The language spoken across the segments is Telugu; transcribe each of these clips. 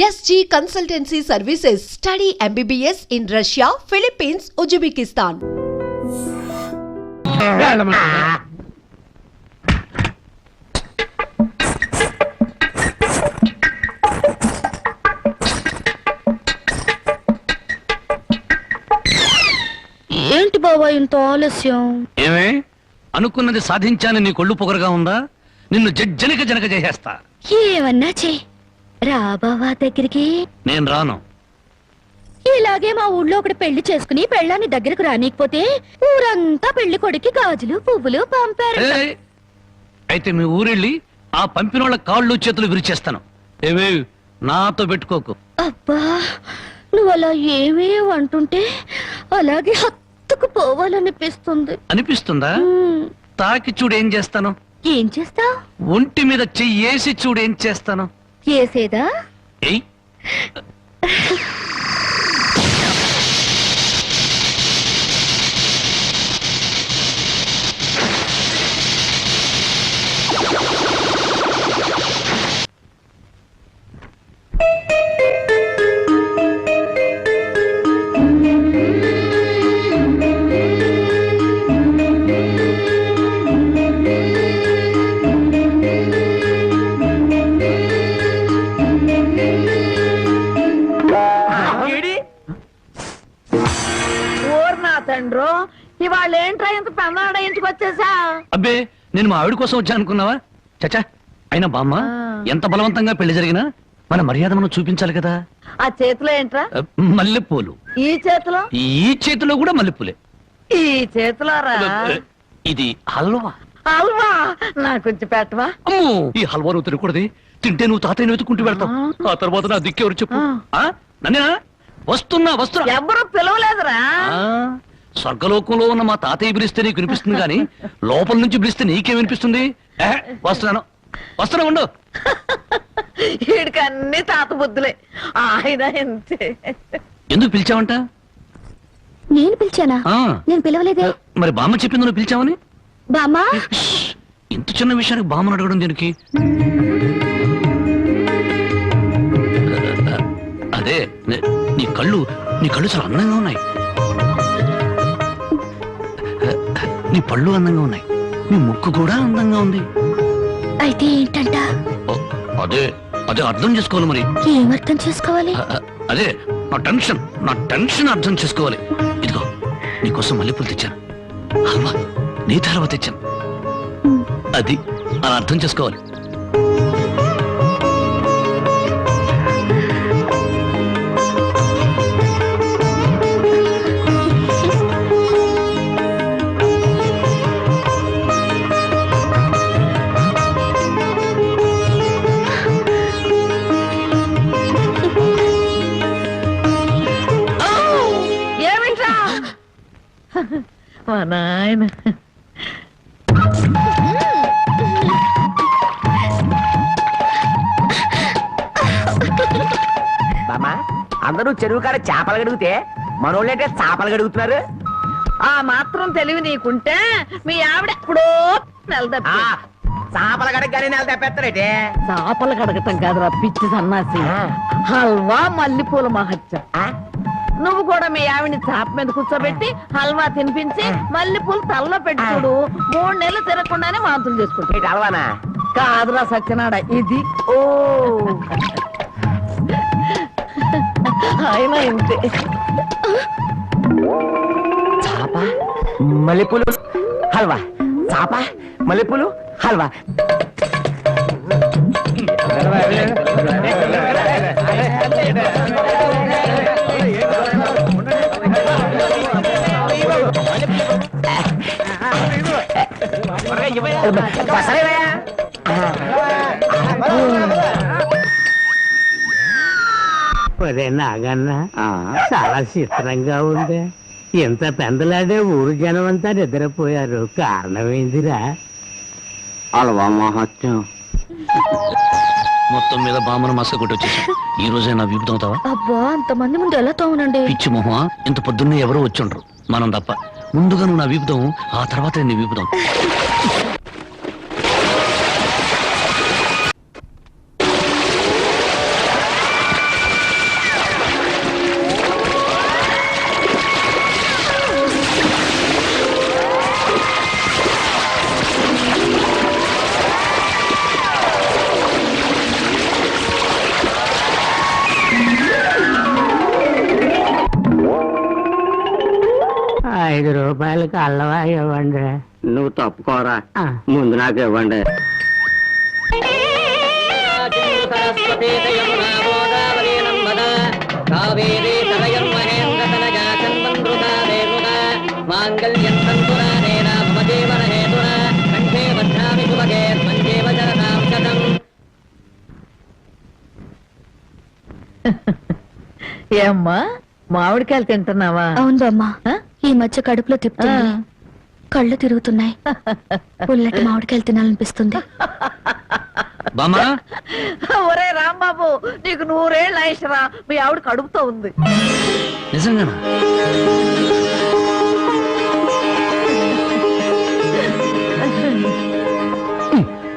SG Consultancy Services. Study MBBS in Russia, Philippines, Uzbekistan. ఏంటి బాబా ఇంత ఆలస్యం? ఏమే అనుకున్నది సాధించాలని నీ కొళ్ళు పొగరుగా ఉందా? నిన్ను జనక చేసేస్తా. ఏమన్నా చే రా బావా దగ్గరికి. నేను రాను. ఇలాగే మా ఊళ్ళో ఒకటి పెళ్లి చేసుకుని పెళ్ళాన్ని దగ్గరకు రానికపోతే ఊరంతా పెళ్లి కొడుకి గాజులు పువ్వులు పంపారు. అయితే మీ ఊరెళ్ళి ఆ పంపినోళ్ళ కాళ్ళు చేతులు విరిచేస్తాను. ఏమే నాతో పెట్టుకోకు. అబ్బా నువ్వు అలా ఏమీ అంటుంటే అలాగే హత్తుకు పోవాలనిపిస్తుంది. అనిపిస్తుందా? తాకి చూడు ఏం చేస్తాను. ఏం చేస్తావ్? ఒంటి మీద చెయ్యేసి చూడు ఏం చేస్తాను. ఏసేదా? ఏయ్ తండ్రో ఇవాళ ఏంట్రా ఇంత పెన్నాడ ఇంటికి వచ్చేసా? అబ్బే నేను మా ఆవిడ కోసం వచ్చా అనుకున్నావా? చచ్చా అయినా బామ్మ ఎంత బలవంతంగా పెళ్లి జరిగినా మన మర్యాద మనం చూపించాలి కదా. ఆ చేతిలో ఏంట్రా? మల్లెపూలు. ఈ చేతిలో? ఈ చేతిలో కూడా మల్లెపూలే. ఈ చేతిలో రా. ఇది హల్వా. హల్వా నాకు కొంచెం పెట్టవా? అమ్మో ఈ హల్వా నువ్వు తినకూడదు. తింటే నువ్వు తాతయ్యను వెతుకుంటూ వెళ్తావు. ఆ తర్వాత నా దిక్కెవరు చెప్పు. నన్నేనా? వస్తున్నా. ఎవరు పిలవలేదురా. స్వర్గలోకంలో ఉన్న మా తాతయ్య పిలిస్తే నీకు వినిపిస్తుంది కానీ లోపల నుంచి పిలిస్తే నీకేం వినిపిస్తుంది? వస్తున్నా ఉండు. వీడికి అన్ని తాత బుద్ధులే. ఆయన అంతే. ఎందుకు పిలిచావంట? నేను పిలిచానా? నేను పిలవలేదే. మరి బామ్మ చెప్పింది నువ్వు పిలిచావని. బామ్మ ఇంత చిన్న విషయానికి బామ్మను అడగడం దీనికి? అదే నీ కళ్ళు చాలా అందంగా ఉన్నాయి. నీ పళ్ళు అందంగా ఉన్నాయి. నీ ముక్కు కూడా అందంగా ఉంది. అయితే ఏంటంట? అదే అర్థం చేసుకోవాలి. మరి ఏం అర్థం చేసుకోవాలి? అదే నా టెన్షన్ అర్థం చేసుకోవాలి. ఇదిగో నీకోసం మల్లెపూలు తెచ్చాను. హల్వా నీ తర్వాత తెచ్చాను. అది అలా అర్థం చేసుకోవాలి. మా నాయన బామా అందరూ చెరువు కాడ చేపలు గడుగుతే మనోళ్ళంటే చేపలు గడుగుతున్నారు. ఆ మాత్రం తెలివి నీకుంటే మీ ఆవిడ ఎప్పుడో చేపలు గడగని నెల తప్పేస్తారేటే. చేపలు కడగటం కాదురా పిచ్చి సన్నాసి. హల్వా మల్లెపూల మహత్యం. నువ్వు కూడా మీ ఆవిడని చాప మీద కూర్చోబెట్టి హల్వా తినిపించి మల్లెపూలు తలలో పెట్టి చూడు. 3 నెలలు తిరగకుండానే వాంతులు చేసుకుంటా. హల్వానా? కాదురా సత్యనాడ ఇది. ఓ ఆయన ఇంతే. చాప మల్లెపూలు హల్వా. చాప మల్లెపూలు హల్వా. నాగన్న చాలా చిత్రంగా ఉంది. ఎంత పెందలాడే ఊరు జనం అంతా నిద్రపోయారు. కారణమైందిరా హల్వా మహత్యం. మొత్తం మీద బామ్మను మసక కొట్టి వచ్చేసా. ఈ రోజే నా వీపు తోముతావా? అబ్బా అంతమంది ముందు ఎలా తోమనండి? పిచ్చి మొహమా, ఇంత పొద్దున్నే ఎవరో వచ్చుండ్రు మనం తప్ప. ముందుగా నువ్వు నా వీపు తోము, ఆ తర్వాత నీ వీపు తోము. 5 రూపాయలకి అల్లవా ఇవ్వండి. నువ్వు తప్పుకోరా, ఆ. ముందు నాకు ఇవ్వండి. ఏమ్మా మామిడికాయలు తింటున్నావా? అవును బామ్మ, ఆ? ఈ మధ్య కడుపులో తిప్పుతుంది, కళ్ళు తిరుగుతున్నాయి, పుల్లటి మామిడికాయలు తినాలనిపిస్తుంది. బామ్మా ఒరే రాంబాబు, నీకు 100 ఏళ్ళు ఆయుషరా. మీ ఆవిడ కడుపుతో ఉంది. నిజంగానా?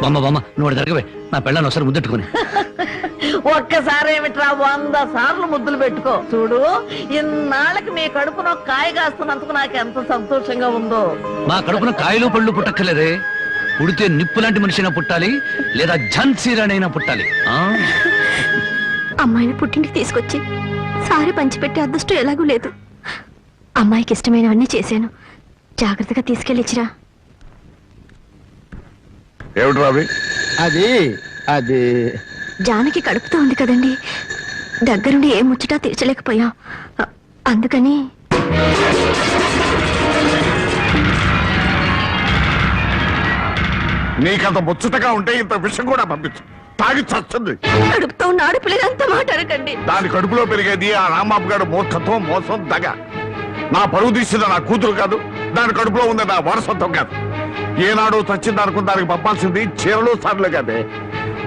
బామ్మ బామ్మ నువ్వు జరగవే, నా పెళ్ళాన్ని ఒకసారి ముద్దెట్టుకుని. ఒక్కసారి ఏమిట్రా 100 సార్లు ముద్దులు పెట్టుకో. చూడు, ఇన్నాళ్ళకి మీ కడుపున కాయ కాస్తున్నందుకు నాకు ఎంత సంతోషంగా ఉందో. మా కడుపున కాయలు పళ్ళు పుట్టక్కర్లేదే, పుడితే నిప్పు లాంటి మనిషినా పుట్టాలి, లేదా ఝాన్సీ రాణైనా పుట్టాలి. అమ్మాయిని పుట్టింటికి తీసుకొచ్చి సారి పంచిపెట్టే అదృష్టం ఎలాగూ లేదు. అమ్మాయికి ఇష్టమైనవన్నీ చేశాను, జాగ్రత్తగా తీసుకెళ్ళిచ్చిరా. ఏమిటి రావి? అది జానకి కడుపుతో ఉంది కదండి, దగ్గరుండి ఏ ముచ్చటా తీర్చలేకపోయా, అందుకని. నీకంత ముచ్చటగా ఉంటే ఇంత విషయం కూడా పంపించు, తాగి చస్తుంది. కడుపుతో ఉన్న ఆడపిల్లలంతా మాట్లాడకండి. దాని కడుపులో పెరిగేది ఆ రాంబాబు గారు మూర్ఖత్వం, మోసం, దగ. నా పరువు తీసింది నా కూతురు కాదు, దాని కడుపులో ఉంది నా వారసత్వం కాదు. ఏనాడు చచ్చింది అనుకున్న దానికి పంపాల్సింది చీరలు సార్లు కాదే.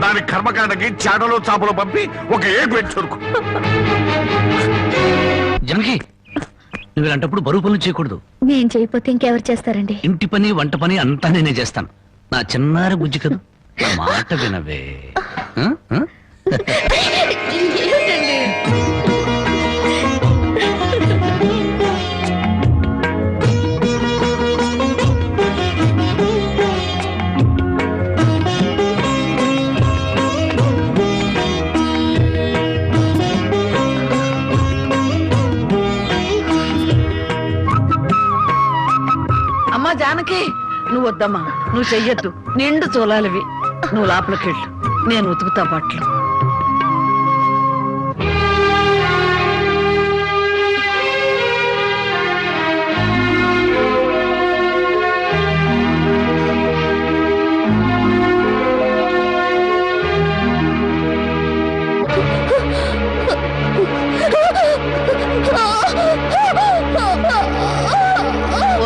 దాని కర్మకాండకి చాటలో చాపలు పంపి ఒక ఏడు పెట్టి చురుకు. జనకి నువ్వు ఇలాంటప్పుడు బరువు పనులు చేయకూడదు. నేను చేయకపోతే ఇంకెవరు చేస్తారండి? ఇంటి పని వంట పని అంతా నేనే చేస్తాను. నా చిన్నారి బుజ్జి కదా, నా మాట వినవే. ఆ? ఆ? అమ్మా జానకి, నువ్వు వద్దమ్మా, నువ్వు చెయ్యొద్దు. నిండు చూలాలివి. నువ్వు లోపలికి వెళ్ళు, నేను ఉతుకుతా బట్టలు.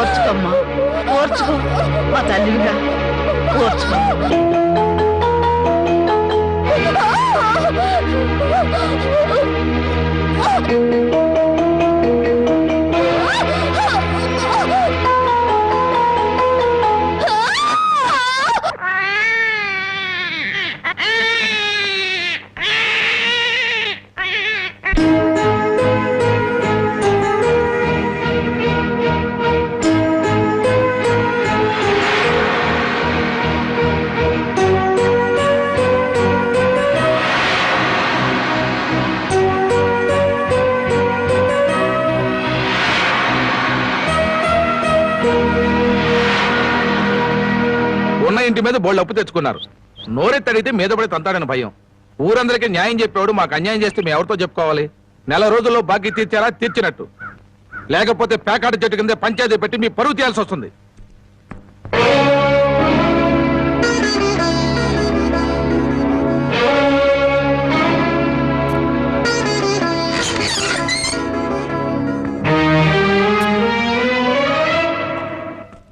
ఓర్చుకోమ్మా, ఓర్చుకో, మా తల్లివిగా ఓర్చుకో. ఉన్న ఇంటి మీద బోళ్ళు అప్పు తెచ్చుకున్నారు. నోరెత్తడితే మీద పడి తంతాడని భయం. ఊరందరికీ న్యాయం చెప్పేవాడు మాకు అన్యాయం చేస్తే మేము ఎవరితో చెప్పుకోవాలి? 4 రోజుల్లో బాకీ తీర్చారా? తీర్చినట్టు. లేకపోతే పేకాట చెట్టు కింద పంచాయతీ పెట్టి మీ పరువు తీయాల్సి వస్తుంది.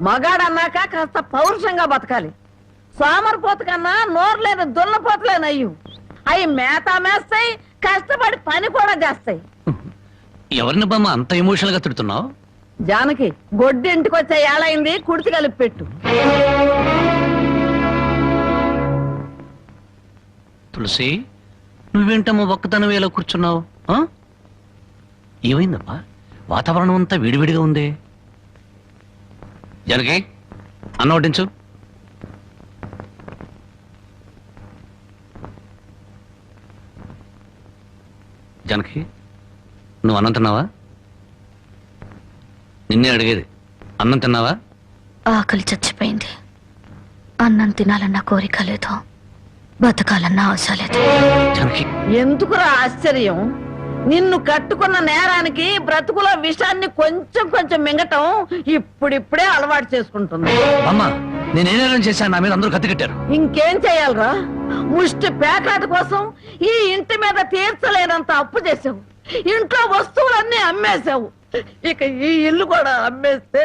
మగాడన్నాక కాస్త పౌరుషంగా బతకాలి. సోమరిపోత కన్నా నోరు లేని దున్నపోతలేనయ్యు. అవి మేత మేస్తాయి, కష్టపడి పని కూడా చేస్తాయి. ఎవరిని బామ్మ అంత ఎమోషనల్ గా తిడుతున్నావు? జానకి, గొడ్డి ఇంటికి వచ్చే ఏళైంది, కుడితి కలిపి పెట్టు. తులసి, నువ్వేంటమ్మా ఒక్కతనం ఎలా కూర్చున్నావు? ఏమైందమ్మా? వాతావరణం అంతా వేడివేడిగా ఉంది. జనకి, అన్న వడ్డించు. జనకి, నువ్వు అన్నం తిన్నావా? నిన్నే అడిగేది. అన్నం తిన్నావా? ఆకలి చచ్చిపోయింది. అన్నం తినాలన్న కోరిక లేదు, బతకాలన్న ఆశ లేదు. జానకి, ఎందుకురా ఆశ్చర్యం? నిన్ను కట్టుకున్న నేరానికి బ్రతుకుల విషాన్ని కొంచెం కొంచెం మింగటం ఇప్పుడిప్పుడే అలవాటు చేసుకుంటుంది. అమ్మా నేనేం చేశాను? నా మీద అందరూ కత్తి కట్టారు. ఇంకేం చెయ్యాలరా? ముష్టి పేకాట కోసం ఈ ఇంటి మీద తీర్చలేనంత అప్పు చేసావు, ఇంట్లో వస్తువులన్నీ అమ్మేశావు. ఇక ఈ ఇల్లు కూడా అమ్మేస్తే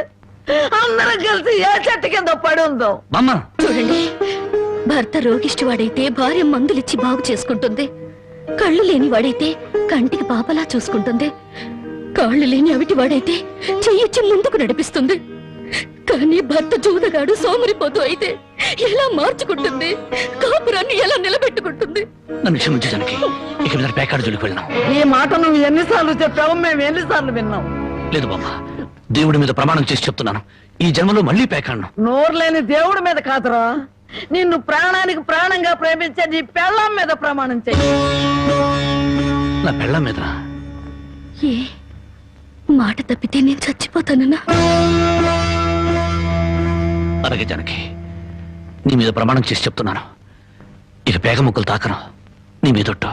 అందరం కలిసి ఏ చెట్టు కింద పడి ఉందో. అమ్మా చూడండి, భర్త రోగిష్టి వాడైతే భార్య మందులిచ్చి బాగు చేసుకుంటుంది, కళ్ళు లేని వాడైతే కంటికి పాపలా చూసుకుంటుంది, కాళ్ళు లేని అవిటి వాడైతే చెయ్యిచ్చి ముందుకు నడిపిస్తుంది. కానీ భర్త జూదగాడు సోమరిపోతూ అయితే ఎలా మార్చుకుంటుంది? కాపురాన్ని ఎలా నిలబెట్టుకుంటుంది? నన్ను క్షమించు జానకి, ఇక మీద పేకాడు జోలికి వెళ్ళాం. ఈ మాట నువ్వు ఎన్నిసార్లు చెప్పావు, మేము ఎన్నిసార్లు విన్నాం. లేదు బామ్మ, దేవుడి మీద ప్రమాణం చేసి చెప్తున్నాను, ఈ జన్మలో మళ్ళీ పేకాడను. నోరు లేని దేవుడి మీద కాదురా, నిన్ను ప్రాణానికి ప్రాణంగా ప్రేమించే నీ పెళ్ళాం మీద ప్రమాణం చెయ్యి. నా పెళ్ళం మీద ఏ మాట తప్పితే నేను చచ్చిపోతానన్నా? అలాగే జానకి, నీ మీద ప్రమాణం చేసి చెప్తున్నాను, ఇక పేగ ముక్కలు తాకను, నీ మీదొట్టు.